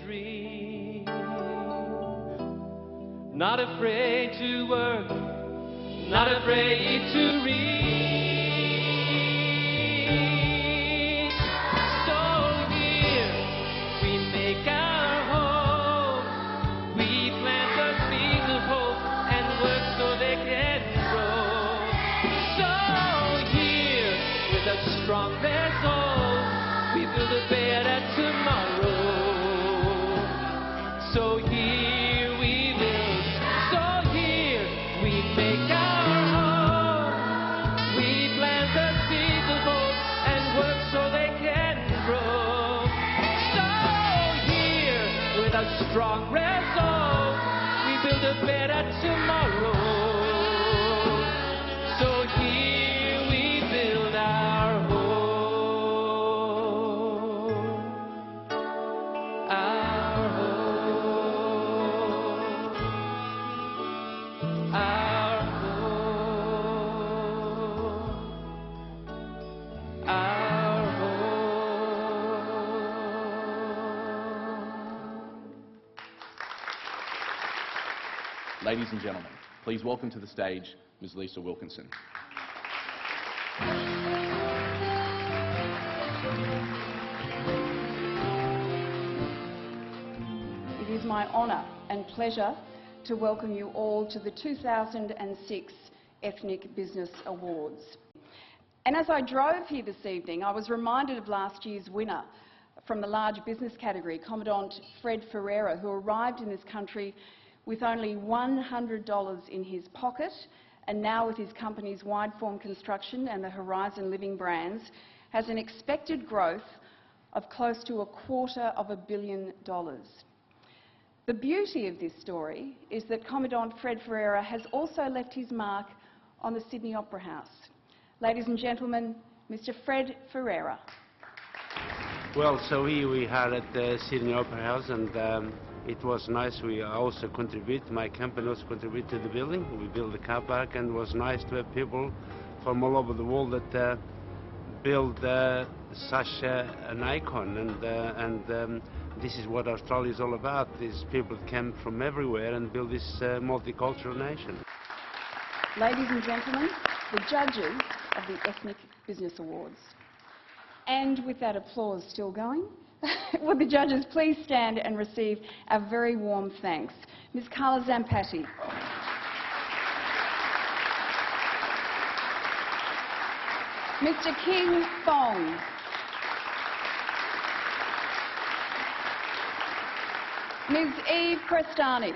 dream, not afraid to work, not afraid to read. So here we make our home, we plant the seeds of hope and work so they can grow. So here with a strong resolve, we build a better tomorrow. So here we build, so here we make our home. We plant the seeds of hope and work so they can grow. So here, with a strong resolve, we build a better tomorrow. So here we build our home. Our home. Our home. Our home. Ladies and gentlemen, please welcome to the stage Ms. Lisa Wilkinson. It is my honour and pleasure to welcome you all to the 2006 Ethnic Business Awards. And as I drove here this evening, I was reminded of last year's winner from the large business category, Commandant Fred Ferreira, who arrived in this country with only $100 in his pocket, and now with his company's Wideform Construction and the Horizon Living brands, has an expected growth of close to $250 million. The beauty of this story is that Commandant Fred Ferreira has also left his mark on the Sydney Opera House. Ladies and gentlemen, Mr. Fred Ferreira. Well, so here we are at the Sydney Opera House, and it was nice. We also contribute, my company also contribute to the building. We built a car park, and it was nice to have people from all over the world that build such an icon. And this is what Australia is all about. These people come from everywhere and build this multicultural nation. Ladies and gentlemen, the judges of the Ethnic Business Awards. And with that applause still going, would the judges please stand and receive our very warm thanks. Ms. Carla Zampatti. Mr. King Fong. Ms. Eve Prestani.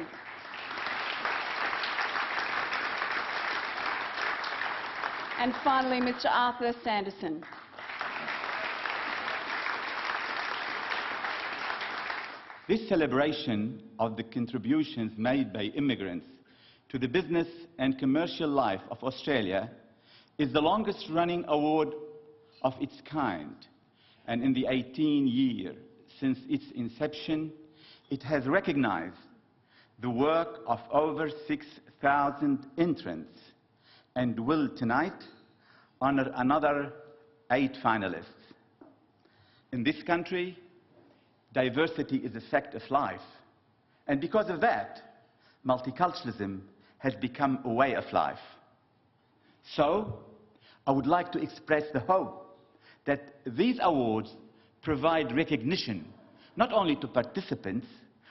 And finally, Mr. Arthur Sanderson. This celebration of the contributions made by immigrants to the business and commercial life of Australia is the longest-running award of its kind, and in the 18 years since its inception, it has recognized the work of over 6,000 entrants and will tonight honor another 8 finalists. In this country, diversity is a fact of life, and because of that, multiculturalism has become a way of life. So, I would like to express the hope that these awards provide recognition not only to participants,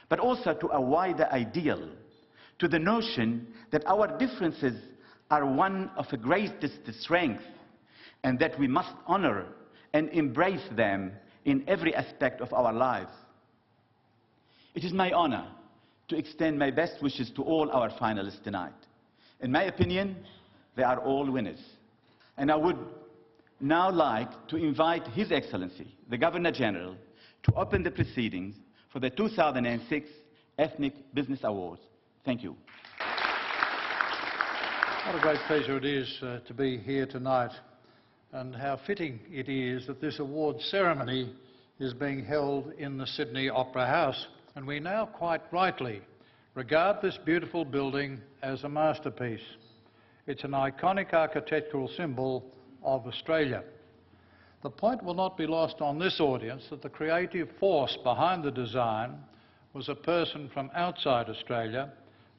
but also to a wider ideal, to the notion that our differences are one of the greatest strength, and that we must honor and embrace them in every aspect of our lives. It is my honor to extend my best wishes to all our finalists tonight. In my opinion, they are all winners. And I would now like to invite His Excellency, the Governor-General, to open the proceedings for the 2006 Ethnic Business Awards. Thank you. What a great pleasure it is to be here tonight, and how fitting it is that this award ceremony is being held in the Sydney Opera House. And we now quite rightly regard this beautiful building as a masterpiece. It's an iconic architectural symbol of Australia. The point will not be lost on this audience that the creative force behind the design was a person from outside Australia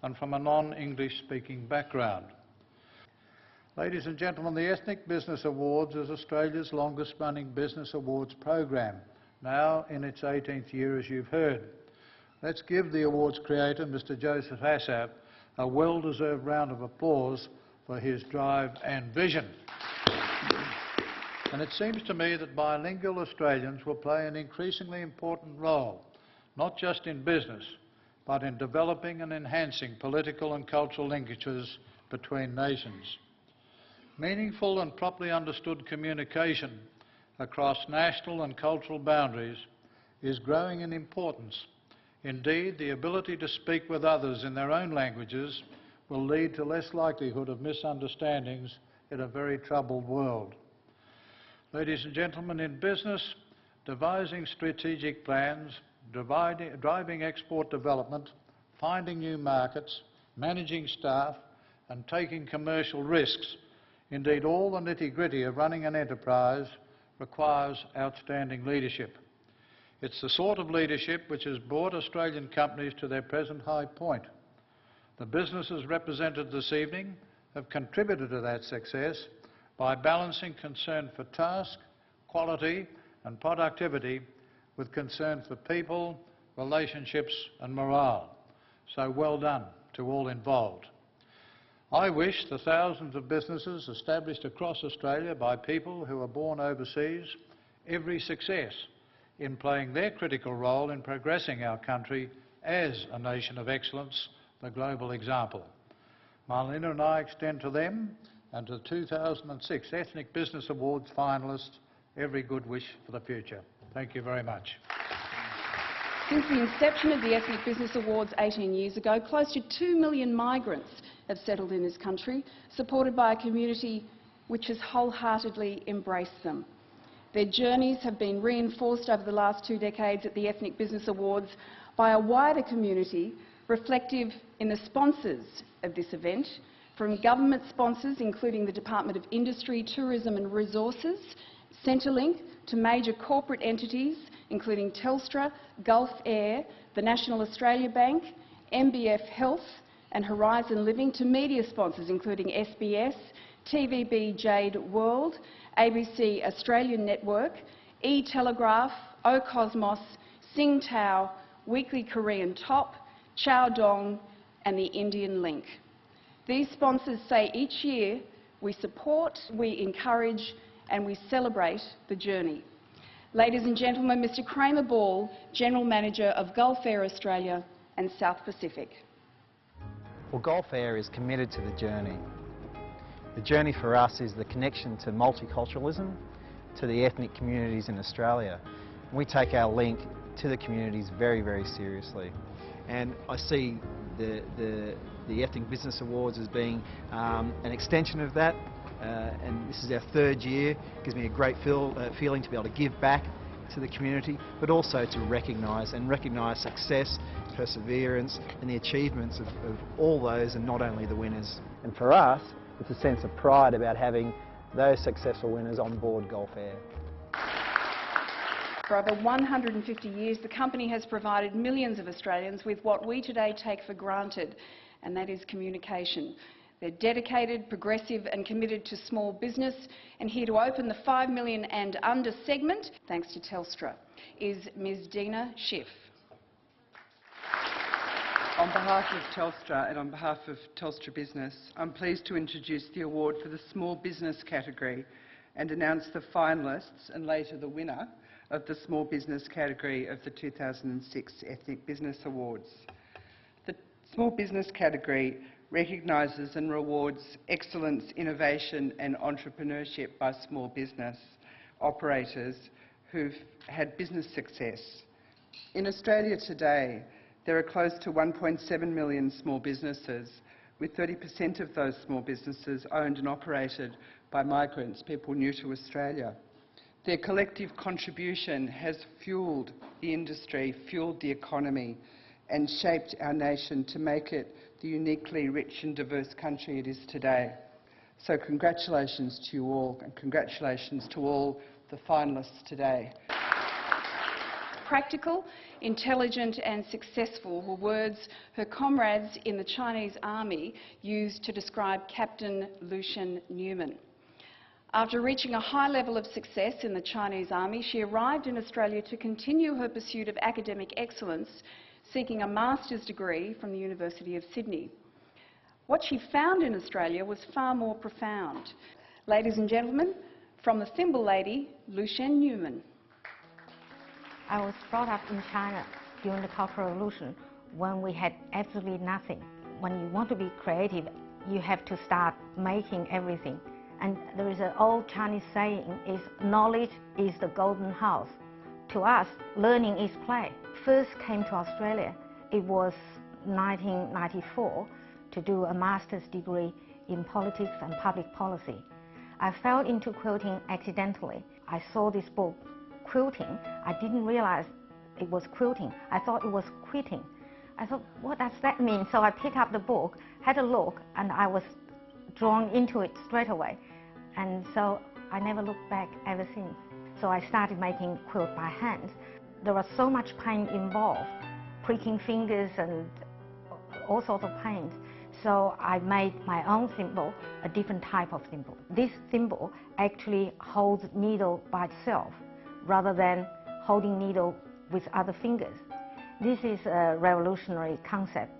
and from a non-English speaking background. Ladies and gentlemen, the Ethnic Business Awards is Australia's longest running business awards program, now in its 18th year, as you've heard. Let's give the awards creator, Mr. Joseph Assap, a well-deserved round of applause for his drive and vision. And it seems to me that bilingual Australians will play an increasingly important role, not just in business, but in developing and enhancing political and cultural linkages between nations. Meaningful and properly understood communication across national and cultural boundaries is growing in importance. Indeed, the ability to speak with others in their own languages will lead to less likelihood of misunderstandings in a very troubled world. Ladies and gentlemen, in business, devising strategic plans, driving export development, finding new markets, managing staff and taking commercial risks, indeed all the nitty-gritty of running an enterprise, requires outstanding leadership. It's the sort of leadership which has brought Australian companies to their present high point. The businesses represented this evening have contributed to that success by balancing concern for task, quality and productivity with concern for people, relationships and morale. So well done to all involved. I wish the thousands of businesses established across Australia by people who are born overseas every success in playing their critical role in progressing our country as a nation of excellence, the global example. Marlena and I extend to them and to the 2006 Ethnic Business Awards finalists every good wish for the future. Thank you very much. Since the inception of the Ethnic Business Awards 18 years ago, close to 2 million migrants have settled in this country, supported by a community which has wholeheartedly embraced them. Their journeys have been reinforced over the last 2 decades at the Ethnic Business Awards by a wider community reflective in the sponsors of this event, from government sponsors including the Department of Industry, Tourism and Resources, Centrelink, to major corporate entities including Telstra, Gulf Air, the National Australia Bank, MBF Health and Horizon Living, to media sponsors including SBS, TVB Jade World, ABC Australian Network, E-Telegraph, O-Cosmos, Singtao, Weekly Korean Top, Chow Dong and the Indian Link. These sponsors say each year we support, we encourage and we celebrate the journey. Ladies and gentlemen, Mr Kramer Ball, General Manager of Gulf Air Australia and South Pacific. Well, Gulf Air is committed to the journey. The journey for us is the connection to multiculturalism, to the ethnic communities in Australia. We take our link to the communities very, very seriously. And I see the Ethnic Business Awards as being an extension of that. And this is our 3rd year. It gives me a great feeling to be able to give back to the community, but also to recognise success, perseverance and the achievements of all those and not only the winners. And for us, it's a sense of pride about having those successful winners on board Gulf Air. For over 150 years, the company has provided millions of Australians with what we today take for granted, and that is communication. They're dedicated, progressive and committed to small business, and here to open the 5 million and under segment, thanks to Telstra, is Ms Dina Schiff. On behalf of Telstra and on behalf of Telstra Business, I'm pleased to introduce the award for the small business category and announce the finalists and later the winner of the small business category of the 2006 Ethnic Business Awards. The small business category recognises and rewards excellence, innovation and entrepreneurship by small business operators who've had business success. In Australia today, there are close to 1.7 million small businesses, with 30% of those small businesses owned and operated by migrants, people new to Australia. Their collective contribution has fuelled the industry, fuelled the economy and shaped our nation to make it the uniquely rich and diverse country it is today. So congratulations to you all and congratulations to all the finalists today. Practical, intelligent and successful were words her comrades in the Chinese army used to describe Captain Lucien Newman. After reaching a high level of success in the Chinese army, she arrived in Australia to continue her pursuit of academic excellence, seeking a master's degree from the University of Sydney. What she found in Australia was far more profound. Ladies and gentlemen, from the thimble lady, Lucien Newman. I was brought up in China during the Cultural Revolution when we had absolutely nothing. When you want to be creative, you have to start making everything. And there is an old Chinese saying, is knowledge is the golden house. To us, learning is play. First came to Australia, it was 1994, to do a master's degree in politics and public policy. I fell into quilting accidentally. I saw this book, Quilting. I didn't realize it was quilting. I thought it was quitting. I thought, what does that mean? So I picked up the book, had a look, and I was drawn into it straight away. And so I never looked back ever since. So I started making quilt by hand. There was so much pain involved, pricking fingers and all sorts of pain. So I made my own thimble, a different type of thimble. This thimble actually holds needle by itself, rather than holding needle with other fingers. This is a revolutionary concept.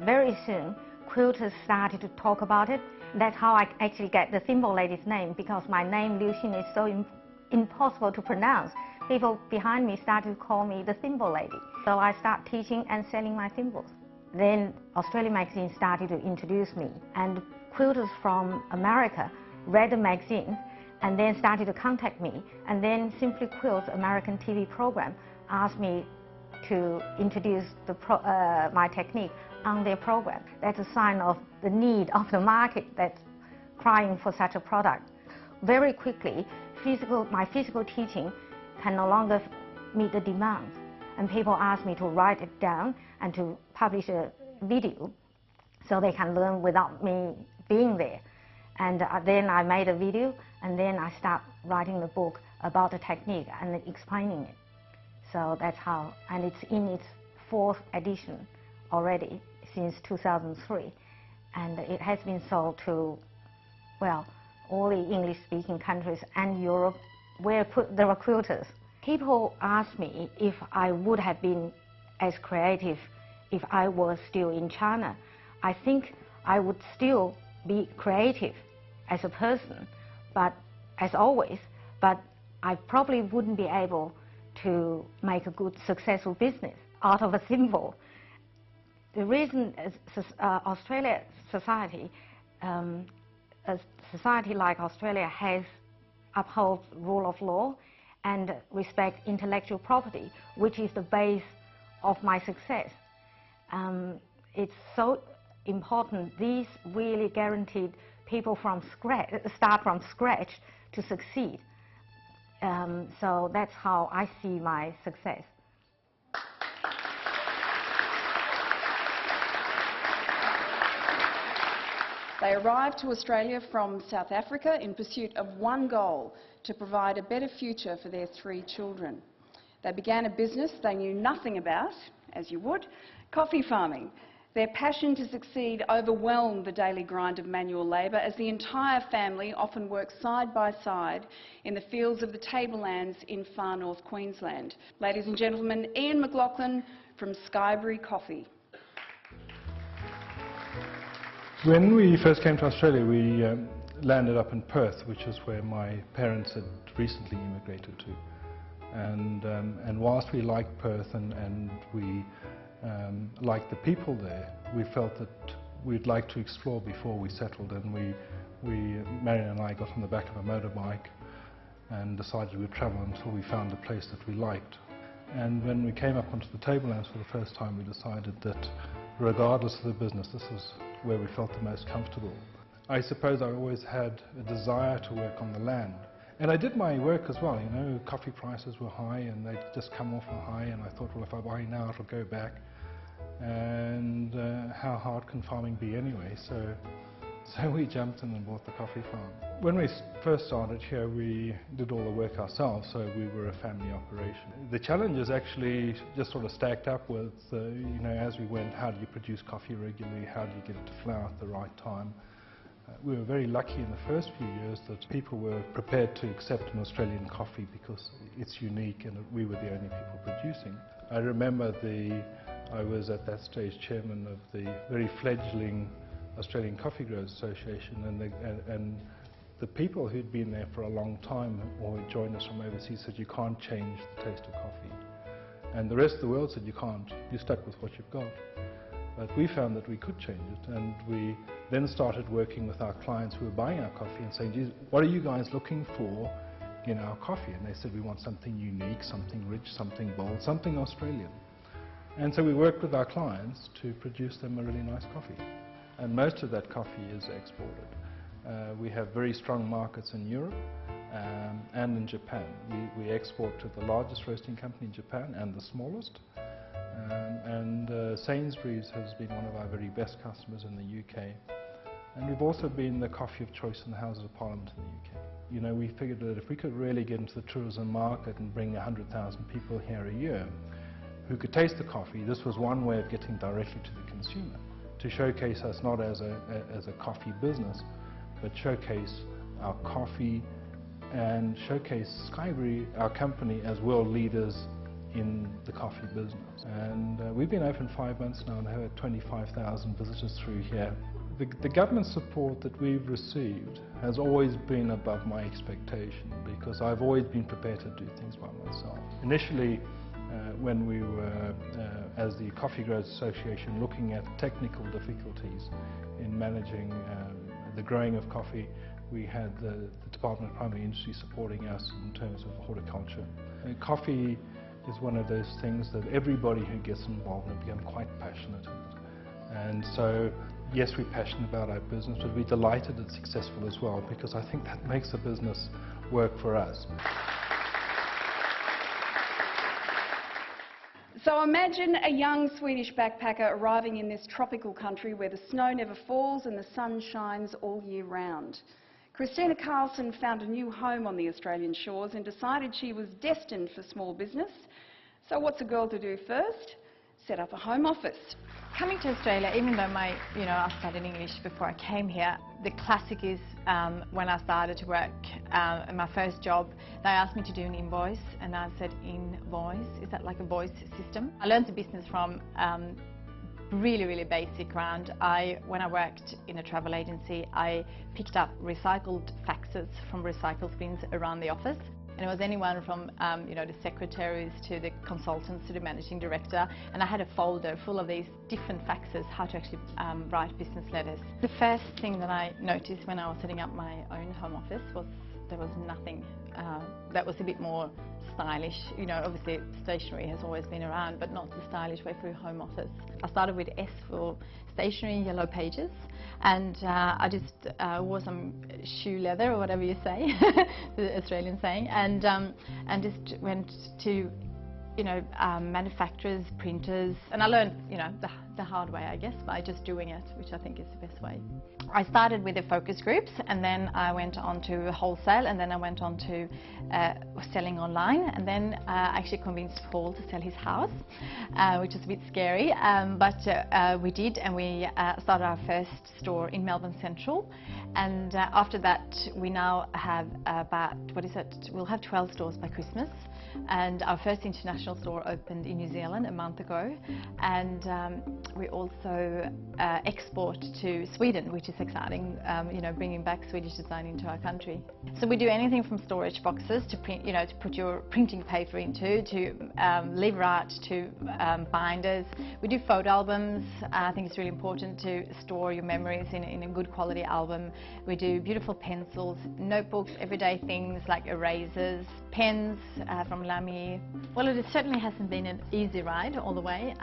Very soon, quilters started to talk about it. That's how I actually get the thimble lady's name, because my name, Lucien, is so impossible to pronounce. People behind me started to call me the thimble lady. So I started teaching and selling my thimbles. Then Australian magazine started to introduce me, and quilters from America read the magazine and then started to contact me, and then Simply Quilt's American TV program asked me to introduce my technique on their program. That's a sign of the need of the market that's crying for such a product. Very quickly, my physical teaching can no longer meet the demand, and people ask me to write it down and to publish a video so they can learn without me being there. And then I made a video, and then I start writing the book about the technique and explaining it. So that's how, and it's in its 4th edition already since 2003, and it has been sold to, well, all the English-speaking countries and Europe where there were quilters. People ask me if I would have been as creative if I was still in China. I think I would still be creative as a person, but as always, but I probably wouldn't be able to make a good, successful business out of a thimble. The reason is Australia society, a society like Australia has upholds rule of law and respect intellectual property, which is the base of my success. It's so important. These really guaranteed people start from scratch to succeed. So that's how I see my success. They arrived to Australia from South Africa in pursuit of one goal: to provide a better future for their 3 children. They began a business they knew nothing about, as you would, coffee farming. Their passion to succeed overwhelmed the daily grind of manual labour, as the entire family often worked side by side in the fields of the tablelands in far north Queensland. Ladies and gentlemen, Ian McLaughlin from Skybury Coffee. When we first came to Australia, we landed up in Perth, which is where my parents had recently immigrated to. And whilst we liked Perth and we liked the people there, we felt that we'd like to explore before we settled, and Marion and I got on the back of a motorbike and decided we'd travel until we found a place that we liked. And when we came up onto the tablelands for the first time, we decided that regardless of the business, this was where we felt the most comfortable. I suppose I always had a desire to work on the land. And I did my work as well, you know, coffee prices were high and they'd just come off a high, and I thought, well, if I buy now it'll go back, and how hard can farming be anyway? So So we jumped in and bought the coffee farm. When we first started here, we did all the work ourselves, so we were a family operation. The challenges actually just sort of stacked up with, you know, as we went, how do you produce coffee regularly, how do you get it to flower at the right time. We were very lucky in the first few years that people were prepared to accept an Australian coffee because it's unique and we were the only people producing. I remember I was at that stage chairman of the very fledgling Australian Coffee Growers Association, and the people who'd been there for a long time or had joined us from overseas said you can't change the taste of coffee. And the rest of the world said you can't, you're stuck with what you've got. But we found that we could change it, and we then started working with our clients who were buying our coffee and saying, geez, what are you guys looking for in our coffee? And they said, we want something unique, something rich, something bold, something Australian. And so we worked with our clients to produce them a really nice coffee. And most of that coffee is exported. We have very strong markets in Europe and in Japan. We export to the largest roasting company in Japan and the smallest. Sainsbury's has been one of our very best customers in the UK. And we've also been the coffee of choice in the Houses of Parliament in the UK. You know, we figured that if we could really get into the tourism market and bring 100,000 people here a year who could taste the coffee, this was one way of getting directly to the consumer, to showcase us not as a coffee business, but showcase our coffee and showcase Skybury, our company, as world leaders in the coffee business. And we've been open 5 months now and have had 25,000 visitors through here. The government support that we've received has always been above my expectation because I've always been prepared to do things by myself. Initially, when we were, as the Coffee Growers Association, looking at technical difficulties in managing the growing of coffee, we had the Department of Primary Industry supporting us in terms of horticulture. Coffee is one of those things that everybody who gets involved in become quite passionate in it. And so, yes, we're passionate about our business, but we're delighted it's successful as well, because I think that makes the business work for us. So imagine a young Swedish backpacker arriving in this tropical country where the snow never falls and the sun shines all year round. Christina Carlson found a new home on the Australian shores and decided she was destined for small business. So what's a girl to do first? Set up a home office. Coming to Australia, even though I studied English before I came here, the classic is when I started to work in my first job, they asked me to do an invoice, and I said, invoice? Is that like a voice system? I learned the business from really basic ground. When I worked in a travel agency, I picked up recycled faxes from recycle bins around the office. And it was anyone from the secretaries to the consultants to the managing director, and I had a folder full of these different faxes, how to actually write business letters. The first thing that I noticed when I was setting up my own home office was there was nothing that was a bit more stylish. You know, obviously stationery has always been around, but not the stylish way for a home office. I started with S for stationery, yellow pages, and I just wore some shoe leather, or whatever you say, the Australian saying, and just went to manufacturers, printers, and I learned the hard way, I guess, by just doing it, which I think is the best way. I started with the focus groups, and then I went on to wholesale, and then I went on to selling online, and then I actually convinced Paul to sell his house, which was a bit scary, but we did, and we started our first store in Melbourne Central, and after that we now have about, we'll have 12 stores by Christmas, and our first international store opened in New Zealand a month ago, and we also export to Sweden, which is exciting, bringing back Swedish design into our country. So we do anything from storage boxes to print, to put your printing paper into, to lever art, to binders. We do photo albums. I think it's really important to store your memories in a good quality album. We do beautiful pencils, notebooks, everyday things like erasers, pens from Lamy. Well, it certainly hasn't been an easy ride all the way.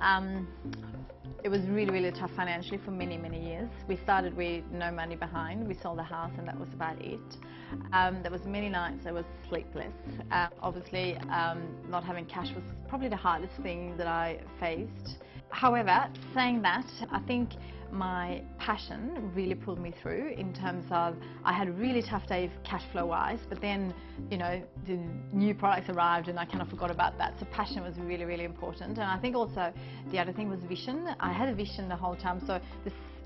It was really tough financially for many years. We started with no money behind. We sold the house and that was about it. There was many nights I was sleepless. Obviously, not having cash was probably the hardest thing that I faced. However, saying that, I think my passion really pulled me through in terms of I had a really tough day cash flow wise, but then, you know, the new products arrived and I kind of forgot about that. So passion was really, really important. And I think also the other thing was vision. I had a vision the whole time. So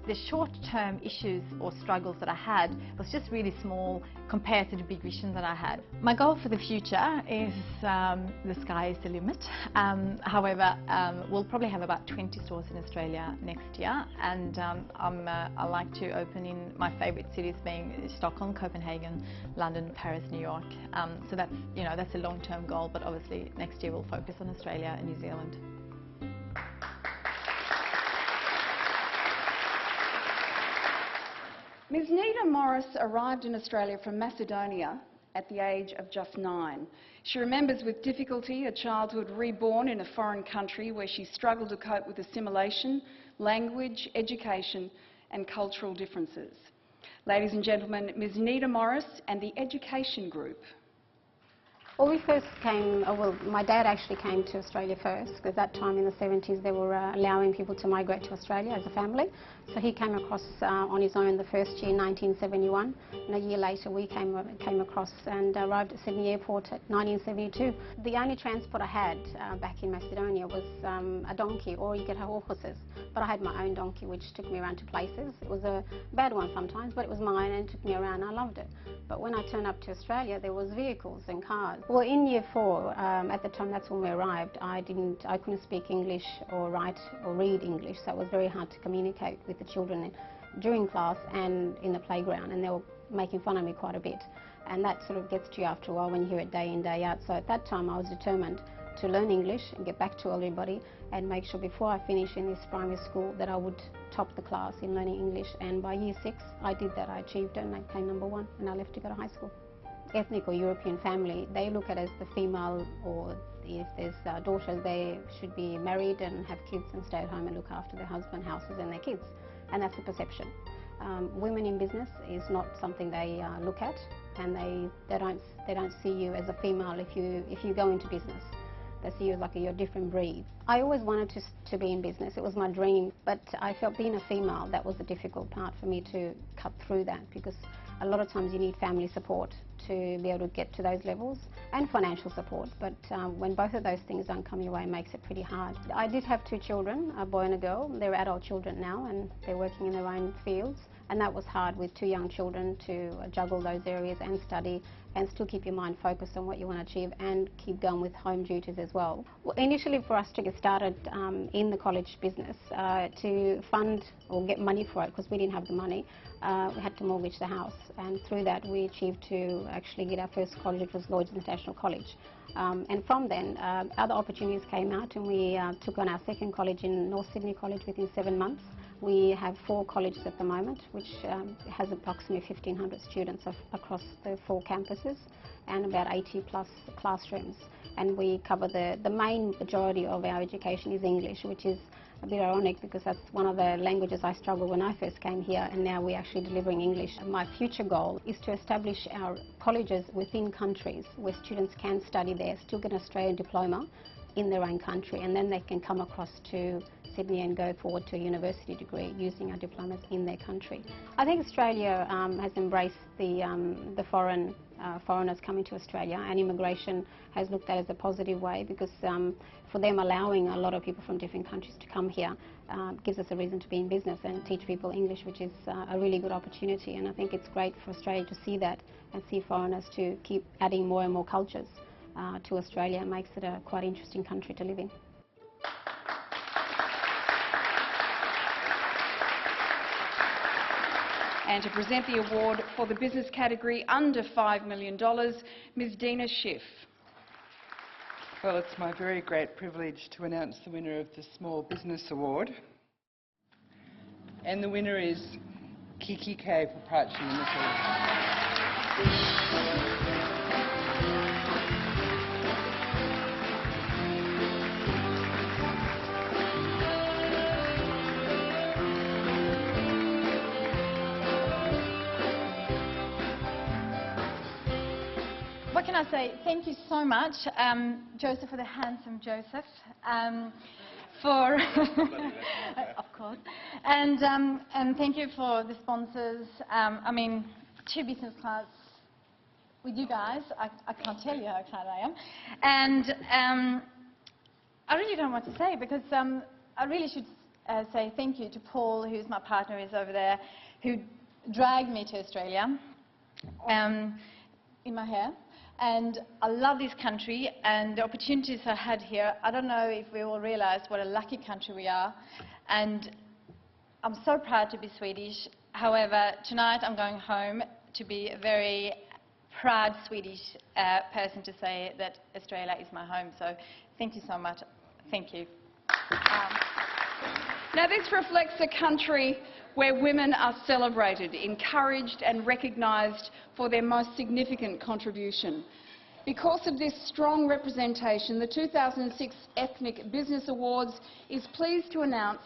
the short-term issues or struggles that I had was just really small compared to the big vision that I had. My goal for the future is the sky is the limit. However, we'll probably have about 20 stores in Australia next year, and I like to open in my favourite cities being Stockholm, Copenhagen, London, Paris, New York. So that's, you know, that's a long-term goal, but obviously next year we'll focus on Australia and New Zealand. Ms Nita Morris arrived in Australia from Macedonia at the age of just 9. She remembers with difficulty a childhood reborn in a foreign country where she struggled to cope with assimilation, language, education and cultural differences. Ladies and gentlemen, Ms Nita Morris and the Education Group. Well, we first came, well, my dad actually came to Australia first, because that time in the 70s they were allowing people to migrate to Australia as a family. So he came across on his own the first year in 1971, and a year later we came across and arrived at Sydney Airport at 1972. The only transport I had back in Macedonia was a donkey, or you could have horses. But I had my own donkey which took me around to places. It was a bad one sometimes, but it was mine and it took me around and I loved it. But when I turned up to Australia there was vehicles and cars. Well, in year 4, at the time that's when we arrived, I couldn't speak English or write or read English, so it was very hard to communicate with the children during class and in the playground, and they were making fun of me quite a bit. And that sort of gets to you after a while when you hear it day in, day out. So at that time I was determined to learn English and get back to everybody and make sure before I finish in this primary school that I would top the class in learning English. And by year 6 I did that, I achieved it and I came #1 and I left to go to high school. Ethnic or European family, they look at it as the female, or if there's daughters, they should be married and have kids and stay at home and look after their husband, houses and their kids. And that's the perception. Women in business is not something they look at, and they don't see you as a female if you go into business. They see you as like you're a different breed. I always wanted to be in business. It was my dream, but I felt being a female, that was the difficult part for me to cut through that, because a lot of times you need family support to be able to get to those levels, and financial support, but when both of those things don't come your way, it makes it pretty hard. I did have 2 children, a boy and a girl. They're adult children now and they're working in their own fields, and that was hard with 2 young children to juggle those areas and study and still keep your mind focused on what you want to achieve and keep going with home duties as well. Well, initially for us to get started in the college business, to fund or get money for it, because we didn't have the money, we had to mortgage the house, and through that we achieved to actually get our first college, which was Lloyd's International College. And from then, other opportunities came out, and we took on our second college in North Sydney College within 7 months. We have 4 colleges at the moment, which has approximately 1,500 students across the 4 campuses and about 80 plus classrooms. And we cover the main majority of our education is English, which is a bit ironic because that's one of the languages I struggled when I first came here, and now we're actually delivering English. My future goal is to establish our colleges within countries where students can study there, still get an Australian diploma in their own country, and then they can come across to Sydney and go forward to a university degree using our diplomas in their country. I think Australia has embraced the foreigners coming to Australia, and immigration has looked at it as a positive way, because for them allowing a lot of people from different countries to come here gives us a reason to be in business and teach people English, which is a really good opportunity. And I think it's great for Australia to see that and see foreigners to keep adding more and more cultures to Australia. It makes it a quite interesting country to live in. And to present the award for the business category under $5 million, Ms Dina Schiff. Well, it's my very great privilege to announce the winner of the Small Business Award. And the winner is Kiki K Proprietary Limited. What can I say? Thank you so much, Joseph, for the handsome Joseph. for of course, and thank you for the sponsors. I mean, 2 business class with you guys. I can't tell you how excited I am, and I really don't know what to say because I really should say thank you to Paul, who's my partner, is over there, who dragged me to Australia in my hair. And I love this country and the opportunities I had here. I don't know if we all realise what a lucky country we are. And I'm so proud to be Swedish. However, tonight I'm going home to be a very proud Swedish person to say that Australia is my home. So thank you so much. Thank you. Now this reflects a country where women are celebrated, encouraged and recognised for their most significant contribution. Because of this strong representation, the 2006 Ethnic Business Awards is pleased to announce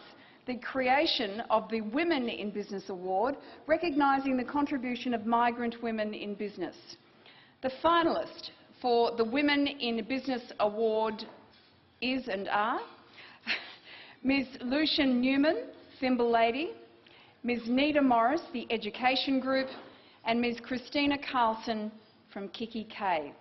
the creation of the Women in Business Award, recognising the contribution of migrant women in business. The finalist for the Women in Business Award is and are Ms Lucian Newman, Thimble Lady, Ms Nita Morris, the Education Group, and Ms Christina Carlson from Kiki K.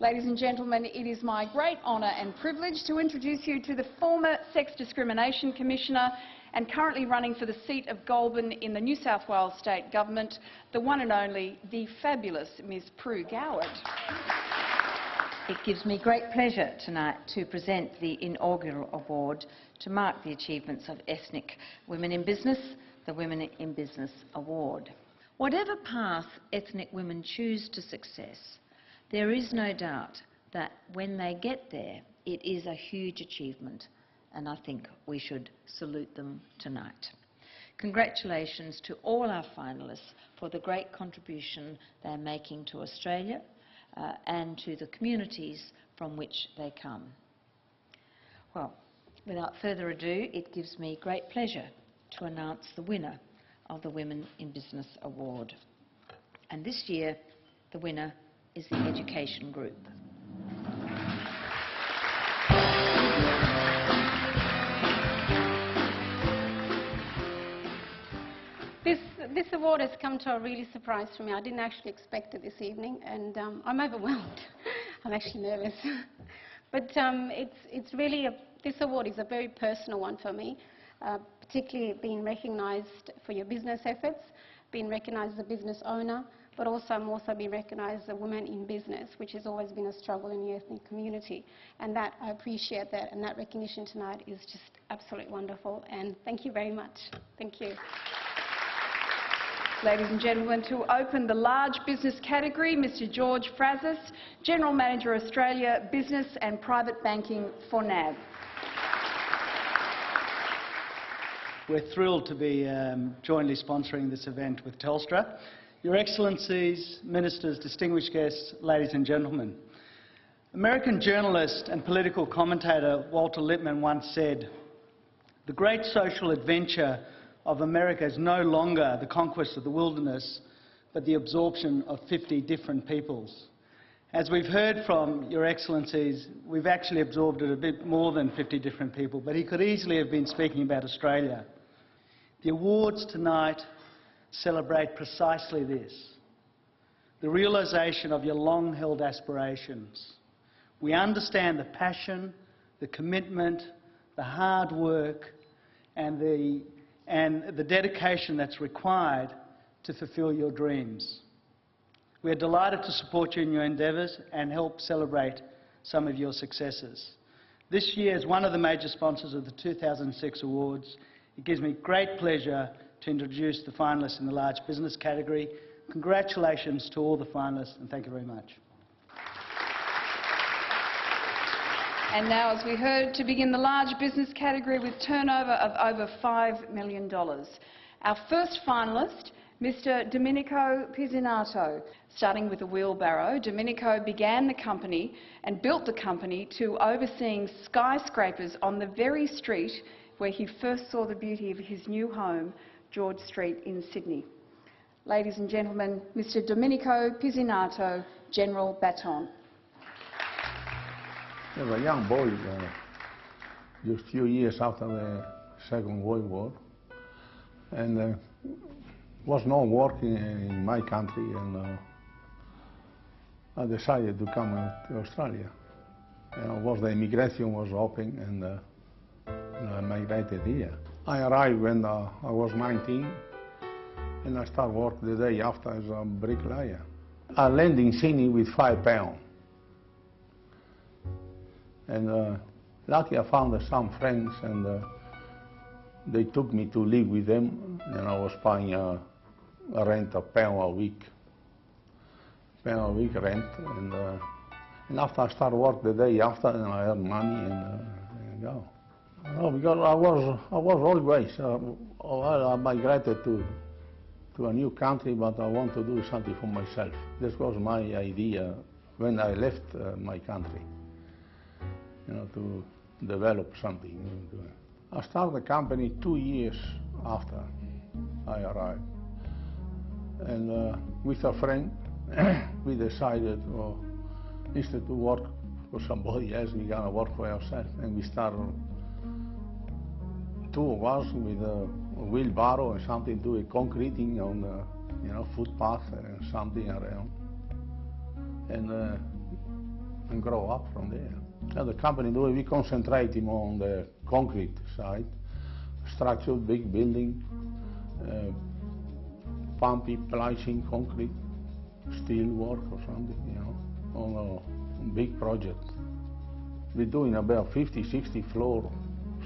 Ladies and gentlemen, it is my great honour and privilege to introduce you to the former Sex Discrimination Commissioner and currently running for the seat of Goulburn in the New South Wales State Government, the one and only, the fabulous Ms Prue Goward. It gives me great pleasure tonight to present the inaugural award to mark the achievements of ethnic women in business, the Women in Business Award. Whatever path ethnic women choose to success, there is no doubt that when they get there, it is a huge achievement, and I think we should salute them tonight. Congratulations to all our finalists for the great contribution they're making to Australia and to the communities from which they come. Well, without further ado, it gives me great pleasure to announce the winner of the Women in Business Award. And this year, the winner is the Education Group. This award has come to a really surprise for me. I didn't actually expect it this evening, and I'm overwhelmed. I'm actually nervous. But it's really this award is a very personal one for me, particularly being recognised for your business efforts, being recognised as a business owner, but also I'm also being recognised as a woman in business, which has always been a struggle in the ethnic community. And that, I appreciate that, and that recognition tonight is just absolutely wonderful. And thank you very much. Thank you. Ladies and gentlemen, to open the large business category, Mr George Frazis, General Manager Australia Business and Private Banking for NAB. We're thrilled to be jointly sponsoring this event with Telstra. Your Excellencies, Ministers, distinguished guests, ladies and gentlemen. American journalist and political commentator Walter Lippmann once said, "The great social adventure of America is no longer the conquest of the wilderness, but the absorption of 50 different peoples." As we've heard from Your Excellencies, we've actually absorbed a bit more than 50 different people, but he could easily have been speaking about Australia. The awards tonight celebrate precisely this, the realisation of your long-held aspirations. We understand the passion, the commitment, the hard work and the dedication that's required to fulfil your dreams. We are delighted to support you in your endeavours and help celebrate some of your successes. This year, as one of the major sponsors of the 2006 awards, it gives me great pleasure to introduce the finalists in the large business category. Congratulations to all the finalists, and thank you very much. And now, as we heard, to begin the large business category with turnover of over $5 million. Our first finalist, Mr Domenico Pizzinato. Starting with a wheelbarrow, Domenico began the company and built the company to overseeing skyscrapers on the very street where he first saw the beauty of his new home, George Street in Sydney. Ladies and gentlemen, Mr Domenico Pizzinato, General Baton. As a young boy, just a few years after the Second World War, and was not working in my country, and I decided to come to Australia. The immigration was open, and I migrated here. I arrived when I was 19, and I started work the day after as a bricklayer. I landed in Sydney with £5. And lucky I found some friends, and they took me to live with them, and I was paying a rent of £1 a week. £1 a week rent, and after I started work the day after, and I earned money, and go. No, because I was always, I migrated to a new country, but I want to do something for myself. This was my idea when I left my country, to develop something. I started the company 2 years after I arrived, and with a friend, we decided, instead to work for somebody else, we're gonna work for ourselves, and we started. 2 of us with a wheelbarrow and something doing concreting on the footpath and something around, and grow up from there. And the company, we concentrate more on the concrete side, structured big building, pumping, placing concrete, steel work or something, on a big project. We're doing about 50, 60 floor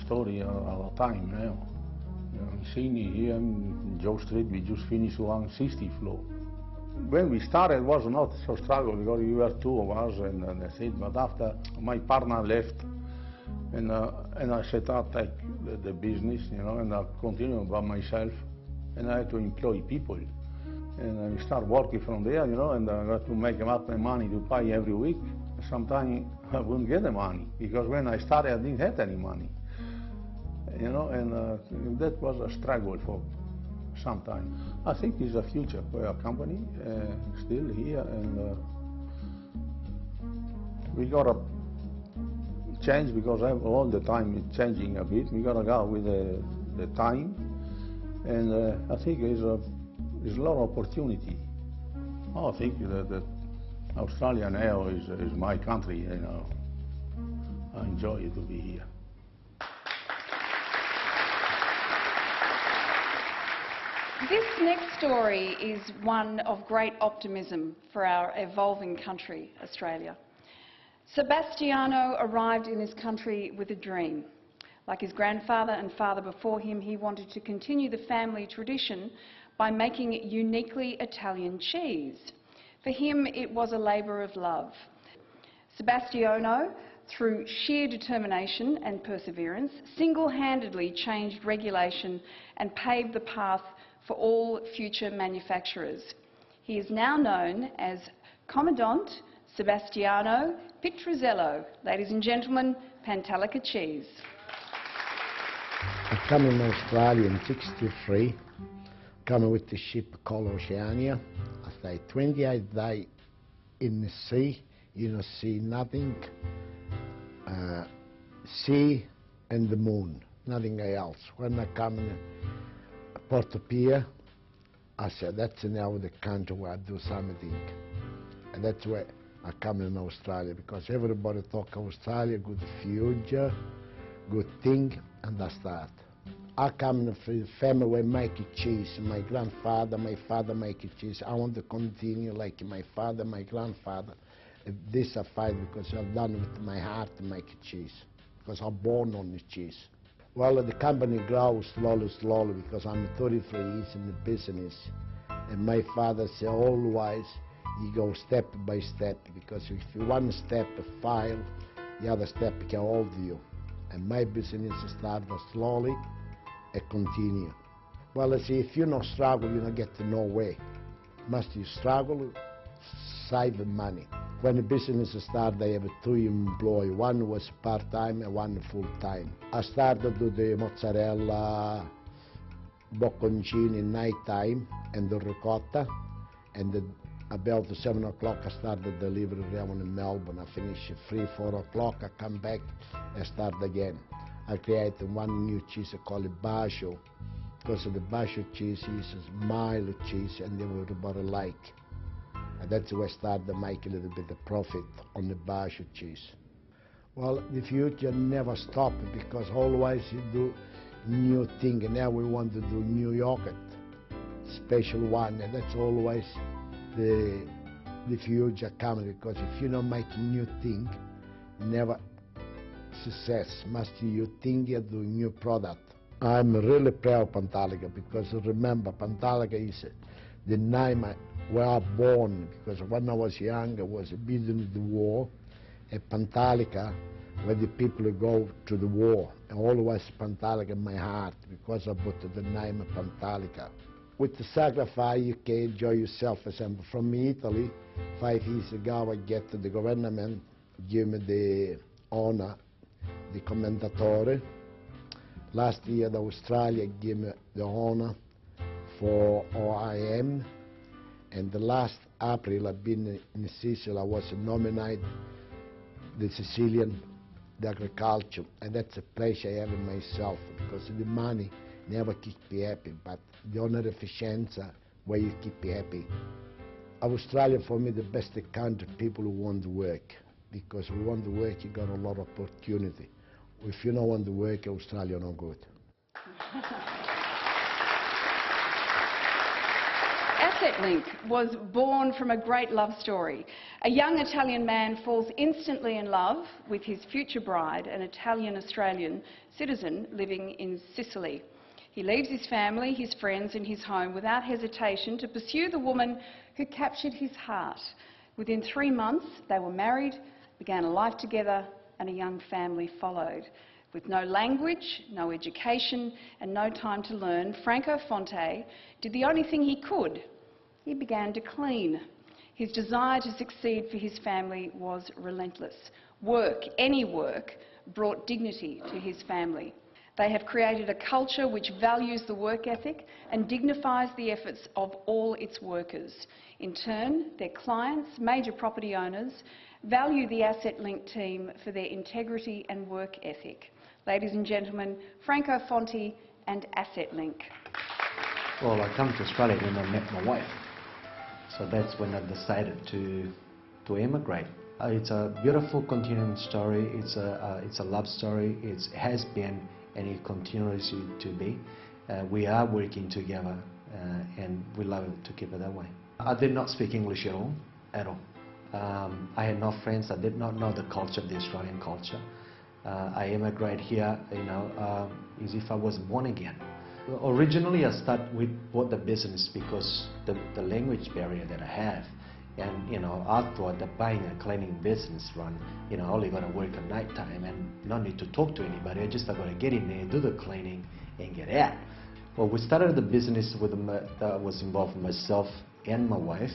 story at a time now. In Sydney, here in Joe Street, we just finished 160 floor. When we started, it was not so struggle because we were 2 of us, and that's it. But after my partner left, and I said I'll take the business, and I continued by myself, and I had to employ people. And I start working from there, and I got to make up my money to pay every week. Sometimes I wouldn't get the money, because when I started, I didn't have any money. And that was a struggle for some time. I think it's a future for our company, still here, and we got to change, because all the time it's changing a bit. We got to go with the time, and I think there's a lot of opportunity. I think that Australia now is my country, I enjoy it to be here. This next story is one of great optimism for our evolving country, Australia. Sebastiano arrived in this country with a dream. Like his grandfather and father before him, he wanted to continue the family tradition by making uniquely Italian cheese. For him, it was a labour of love. Sebastiano, through sheer determination and perseverance, single-handedly changed regulation and paved the path for all future manufacturers. He is now known as Commandant Sebastiano Pietruzzello. Ladies and gentlemen, Pantalica cheese. I came in Australia in '63, coming with the ship called Oceania. I stayed 28 days in the sea, see nothing. Sea and the moon, nothing else. When I come in Port Pier, I said, that's now the country where I do something. And that's where I come in Australia, because everybody talk Australia, good future, good thing, and that's that. I come from a family where make cheese. My grandfather, my father make cheese. I want to continue like my father, my grandfather. This I fight because I've done with my heart to make cheese, because I'm born on the cheese. Well, the company grows slowly, slowly, because I'm 33 years in the business. And my father said always, you go step by step, because if you one step fail, the other step can hold you. And my business started slowly and continue. Well, I see, if you don't struggle, you don't get to nowhere. Must you struggle, save money. When the business started, I have 2 employees. One was part-time and one full-time. I started with the mozzarella, bocconcini night time, and the ricotta. And about 7 o'clock, I started delivery around in Melbourne. I finish at 3, 4 o'clock. I come back and start again. I created one new cheese called Basho, because the Basho cheese is mild cheese and everybody like. And that's where I started to make a little bit of profit on the Basho cheese. Well, the future never stop because always you do new thing, and now we want to do new yogurt, special one, and that's always the future coming, because if you don't make new thing, never success. Must you think you're doing new product. I'm really proud of Pantalica because remember, Pantalica is the name where I was born, because when I was young I was building the war, and Pantalica where the people go to the war, and always Pantalica in my heart because I put the name of Pantalica. With the sacrifice you can enjoy yourself. For example, from Italy, 5 years ago I get the government give me the honor, the commendatore. Last year the Australia gave me the honor for OIM, and the last April I've been in Sicily. I was nominated the Sicilian the agriculture, and that's a pleasure I have in myself, because the money never keeps me happy, but the onorificenza where you keep me happy. Australia for me the best country people who want to work, because who want to work you got a lot of opportunity. If you don't want to work, Australia no good. AssetLink was born from a great love story. A young Italian man falls instantly in love with his future bride, an Italian-Australian citizen living in Sicily. He leaves his family, his friends and his home without hesitation to pursue the woman who captured his heart. Within 3 months they were married, began a life together, and a young family followed. With no language, no education and no time to learn, Franco Fonte did the only thing he could. He began to clean. His desire to succeed for his family was relentless. Work, any work, brought dignity to his family. They have created a culture which values the work ethic and dignifies the efforts of all its workers. In turn, their clients, major property owners, value the AssetLink team for their integrity and work ethic. Ladies and gentlemen, Franco Fonte and AssetLink. Well, I come to Australia when I met my wife. So that's when I decided to emigrate. It's a beautiful continuing story. It's a love story. It has been and it continues to be. We are working together and we love to keep it that way. I did not speak English at all. I had no friends. I did not know the culture, the Australian culture. I emigrated here, as if I was born again. Originally, I started with the business because the language barrier that I have, and I thought that buying a cleaning business run, I only got to work at night time and not need to talk to anybody. I just got to get in there, do the cleaning, and get out. Well, we started the business with that was involved myself and my wife,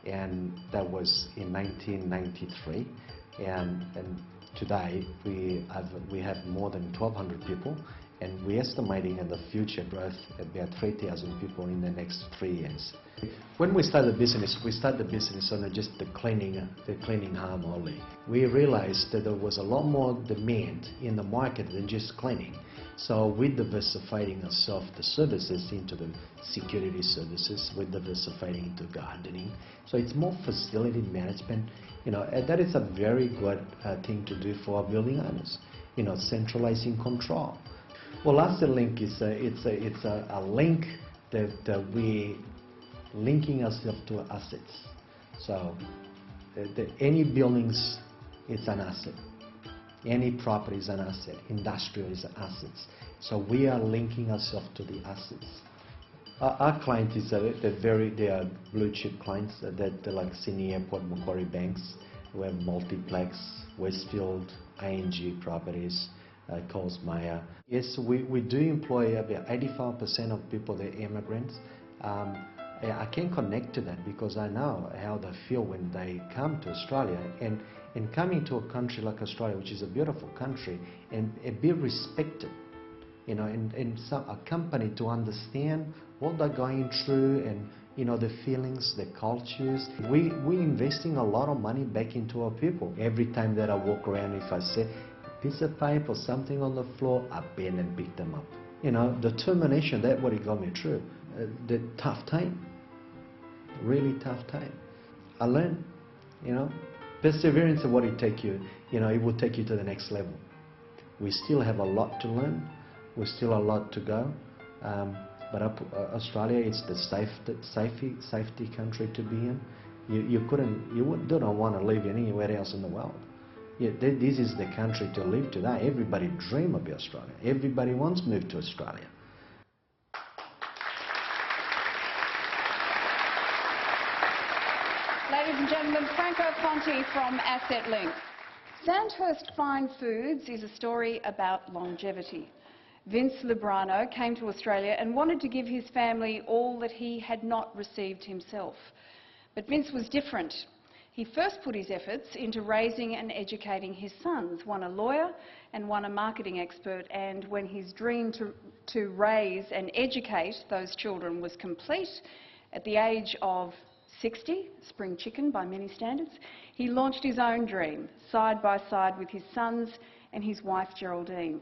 and that was in 1993, and today we have more than 1,200 people. And we're estimating in the future growth about 3,000 people in the next 3 years. When we started the business on just the cleaning harm only. We realized that there was a lot more demand in the market than just cleaning. So we're diversifying ourselves, the services, into the security services. We're diversifying into gardening. So it's more facility management. And that is a very good thing to do for our building owners. Centralizing control. Well, AssetLink is a link that we linking ourselves to assets. So any buildings, it's an asset. Any property is an asset. Industrial is assets. So we are linking ourselves to the assets. Our client is they are blue chip clients that like Sydney Airport, Macquarie Banks, we have Multiplex, Westfield, ING properties. Coles Maya. Yes, we do employ about 85% of people that are immigrants. I can connect to that because I know how they feel when they come to Australia, and coming to a country like Australia, which is a beautiful country, and be respected, and a company to understand what they're going through and the feelings, the cultures. We're investing a lot of money back into our people. Every time that I walk around, if I say piece of paper, something on the floor, I bent and picked them up. You know, determination, that's what it got me through. The tough time, really tough time. I learned, you know, perseverance is what it take you, you know, it will take you to the next level. We still have a lot to learn, we still a lot to go, but Australia is the safety country to be in. You don't want to live anywhere else in the world. This is the country to live today. Everybody dream of Australia. Everybody wants to move to Australia. Ladies and gentlemen, Franco Ponti from Asset Link. Sandhurst Fine Foods is a story about longevity. Vince Librano came to Australia and wanted to give his family all that he had not received himself. But Vince was different. He first put his efforts into raising and educating his sons, one a lawyer and one a marketing expert, and when his dream to raise and educate those children was complete, at the age of 60, spring chicken by many standards, he launched his own dream, side by side with his sons and his wife Geraldine.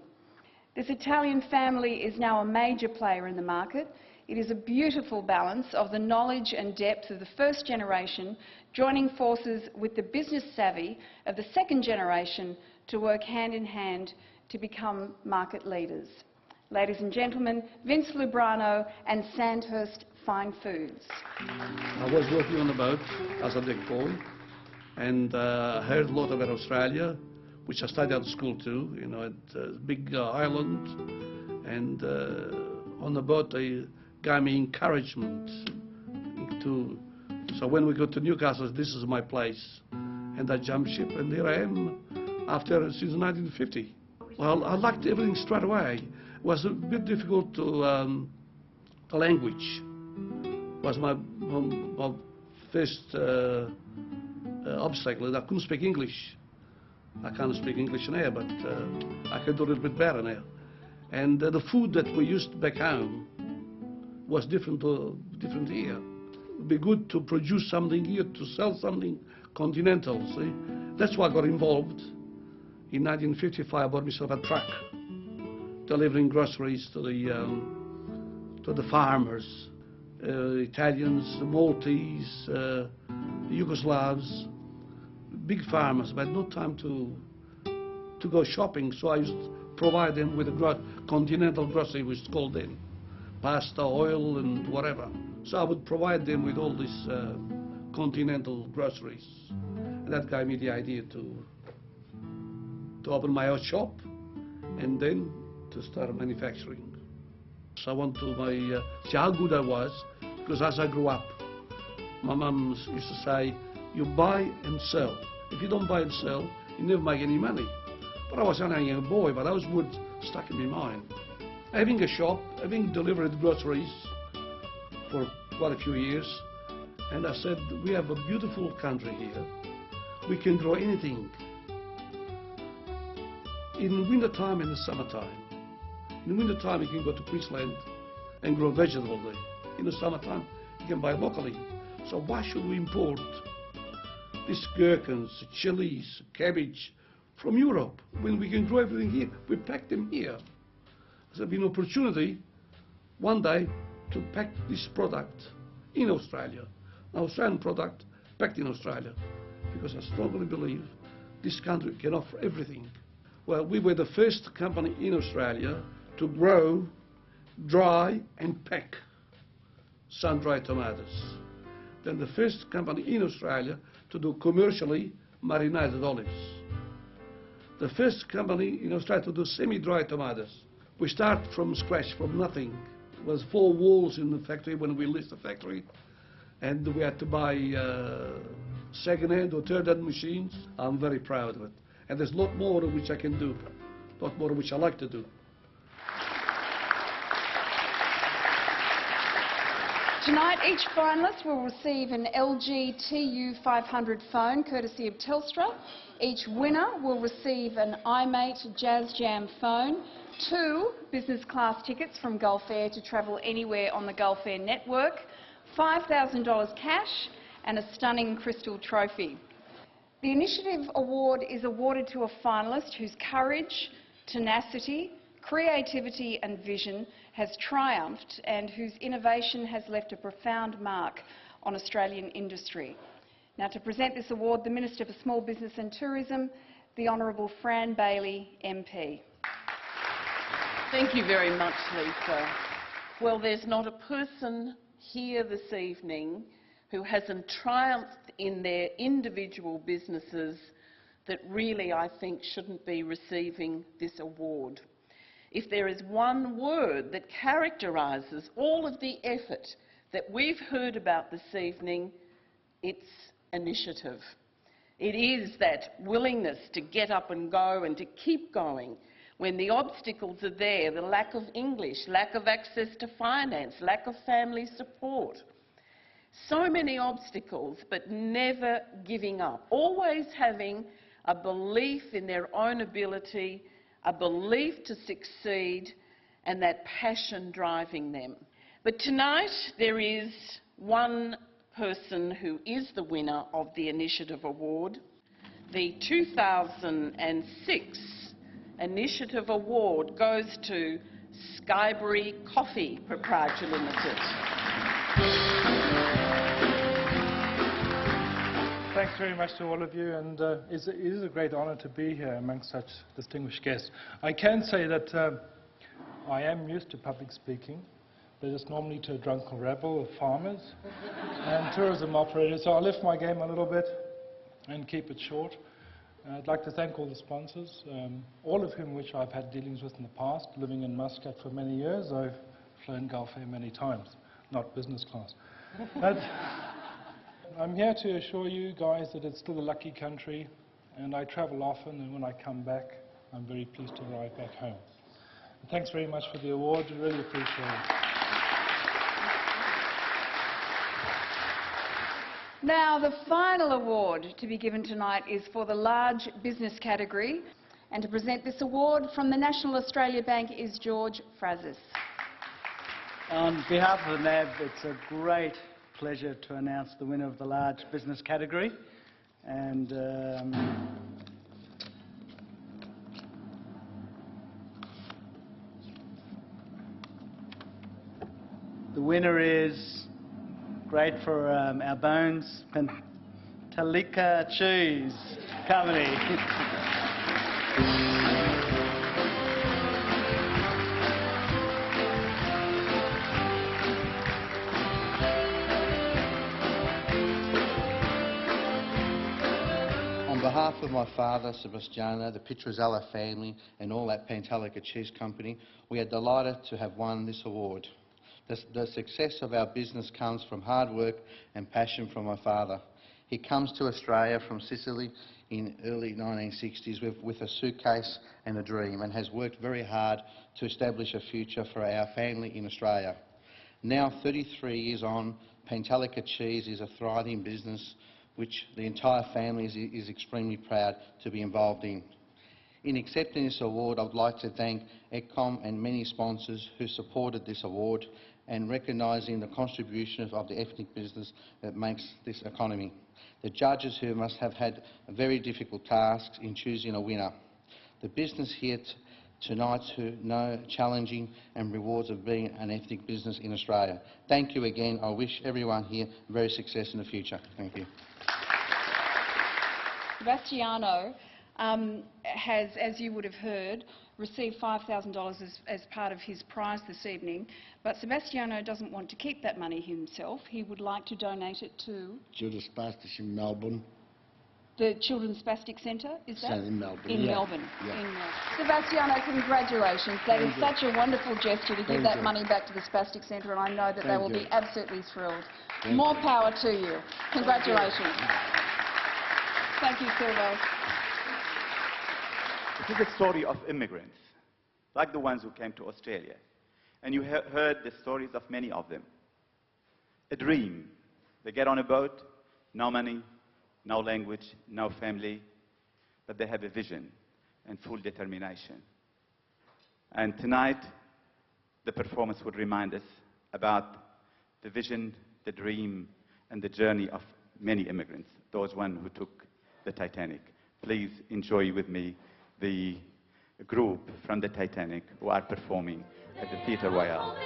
This Italian family is now a major player in the market. It is a beautiful balance of the knowledge and depth of the first generation joining forces with the business savvy of the second generation to work hand in hand to become market leaders. Ladies and gentlemen, Vince Librano and Sandhurst Fine Foods. I was working on the boat as a deck boy and heard a lot about Australia, which I studied at school too, you know, at a big island, and on the boat they gave me encouragement to, so when we go to Newcastle, this is my place, and I jumped ship, and here I am since 1950. Well, I liked everything straight away. It was a bit difficult to the language was my first obstacle. I couldn't speak English. I can't speak English now, but I can do a little bit better now. And the food that we used back home was different here. It would be good to produce something here, to sell something continental, see? That's why I got involved. In 1955, I bought myself a truck, delivering groceries to the farmers, Italians, Maltese, Yugoslavs, big farmers, but no time to go shopping, so I used to provide them with a continental grocery, which is called then, pasta, oil, and whatever. So I would provide them with all these continental groceries. And that gave me the idea to open my own shop and then to start manufacturing. So I want to see how good I was, because as I grew up, my mum used to say, you buy and sell. If you don't buy and sell, you never make any money. But I was only a young boy, but those words stuck in my mind. Having a shop, having delivered groceries for quite a few years, and I said, we have a beautiful country here. We can grow anything. In winter time and in summertime. In winter time you can go to Queensland and grow vegetables there. In the summertime you can buy locally. So why should we import these gherkins, chilies, cabbage from Europe when we can grow everything here? We pack them here. There's been an opportunity one day to pack this product in Australia, an Australian product packed in Australia, because I strongly believe this country can offer everything. Well, we were the first company in Australia to grow, dry and pack sun-dried tomatoes. Then the first company in Australia to do commercially marinated olives. The first company in Australia to do semi-dry tomatoes. We start from scratch, from nothing. There was 4 walls in the factory when we leased the factory, and we had to buy second-hand or third-hand machines. I'm very proud of it. And there's a lot more which I can do, a lot more which I like to do. Tonight, each finalist will receive an LG TU500 phone, courtesy of Telstra. Each winner will receive an iMate Jazz Jam phone, 2 business class tickets from Gulf Air to travel anywhere on the Gulf Air network, $5,000 cash and a stunning crystal trophy. The Initiative Award is awarded to a finalist whose courage, tenacity, creativity and vision has triumphed and whose innovation has left a profound mark on Australian industry. Now, to present this award, the Minister for Small Business and Tourism, the Honourable Fran Bailey, MP. Thank you very much, Lisa. Well, there's not a person here this evening who hasn't triumphed in their individual businesses that really, I think, shouldn't be receiving this award. If there is one word that characterises all of the effort that we've heard about this evening, it's initiative. It is that willingness to get up and go and to keep going when the obstacles are there, the lack of English, lack of access to finance, lack of family support. So many obstacles, but never giving up, always having a belief in their own ability, a belief to succeed, and that passion driving them. But tonight there is one person who is the winner of the Initiative Award. The 2006 Initiative Award goes to Skyberry Coffee Proprietary Limited. Thanks very much to all of you, and it is a great honour to be here amongst such distinguished guests. I can say that I am used to public speaking, but it's normally to a drunken rabble of farmers and tourism operators, so I'll lift my game a little bit and keep it short. I'd like to thank all the sponsors, all of whom which I've had dealings with in the past. Living in Muscat for many years, I've flown Gulf Air many times, not business class. But I'm here to assure you guys that it's still a lucky country, and I travel often, and when I come back, I'm very pleased to arrive back home. And thanks very much for the award, I really appreciate it. Now, the final award to be given tonight is for the large business category, and to present this award from the National Australia Bank is George Frazis. On behalf of the NAB, it's a great pleasure to announce the winner of the large business category. And the winner is, great for our bones, Pentalika Cheese Company. On behalf of my father, Sebastiano, the Pietrozella family and all at Pentalika Cheese Company, we are delighted to have won this award. The success of our business comes from hard work and passion from my father. He comes to Australia from Sicily in early 1960s with a suitcase and a dream, and has worked very hard to establish a future for our family in Australia. Now, 33 years on, Pentalika Cheese is a thriving business which the entire family is extremely proud to be involved in. In accepting this award, I would like to thank ECCOM and many sponsors who supported this award, and recognising the contributions of the ethnic business that makes this economy. The judges who must have had very difficult tasks in choosing a winner. The business here tonight who know challenging and rewards of being an ethnic business in Australia. Thank you again. I wish everyone here very success in the future. Thank you. Sebastiano has, as you would have heard, received $5,000 as part of his prize this evening, but Sebastiano doesn't want to keep that money himself. He would like to donate it to Children's Spastic in Melbourne. the Children's Spastic Centre, is that? In Melbourne. In yeah. Melbourne. Yeah. In Melbourne. Sebastiano, congratulations. That is such a wonderful gesture to give Thank that you. money back to the Spastic Centre, and I know that they will be absolutely thrilled. Thank More you. power to you. Congratulations. Thank you, Silvo. It is a story of immigrants, like the ones who came to Australia. And you heard the stories of many of them. A dream. They get on a boat, no money, no language, no family, but they have a vision and full determination. And tonight, the performance would remind us about the vision, the dream, and the journey of many immigrants, those ones who took the Titanic. Please enjoy with me the group from the Titanic who are performing at the Theatre Royal.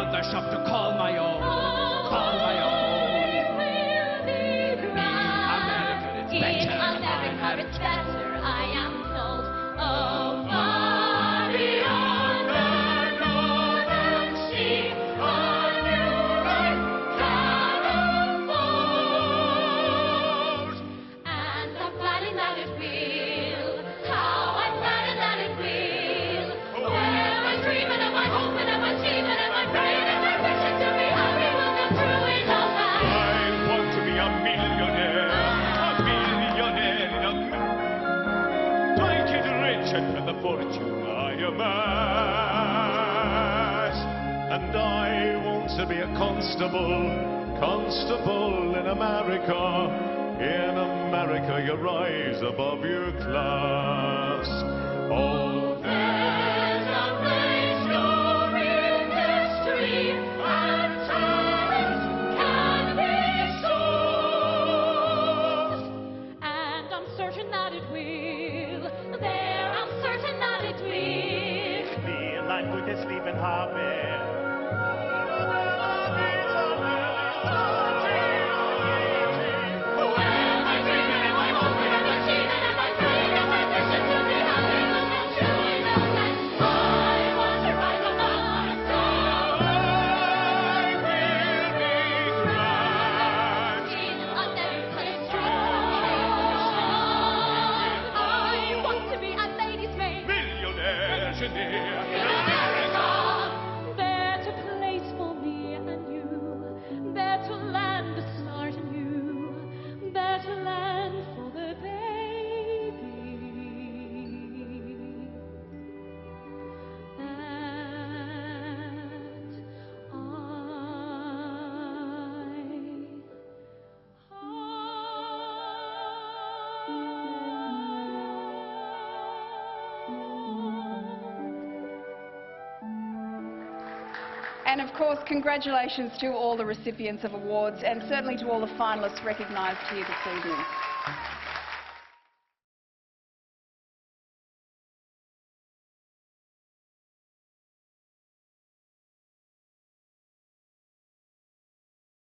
The shop to call my own, call my own. America, it's better. America, it's better, I am told. Oh, far beyond the northern sea, on Europe, Cannon falls. And I'm planning that it will, how I'm planning that it will. Where I'm dreaming of my hope and of my scheming and my praying. And the fortune I amass, and I want to be a constable in America. In America you rise above your class. Oh, there's a great story in history, and talent can be sold. And I'm certain that it will. I'm certain that it will be a land with a sleeping harbour. There to place for me and you, there to land the start anew, there to land for the baby. And of course, congratulations to all the recipients of awards and certainly to all the finalists recognised here this evening.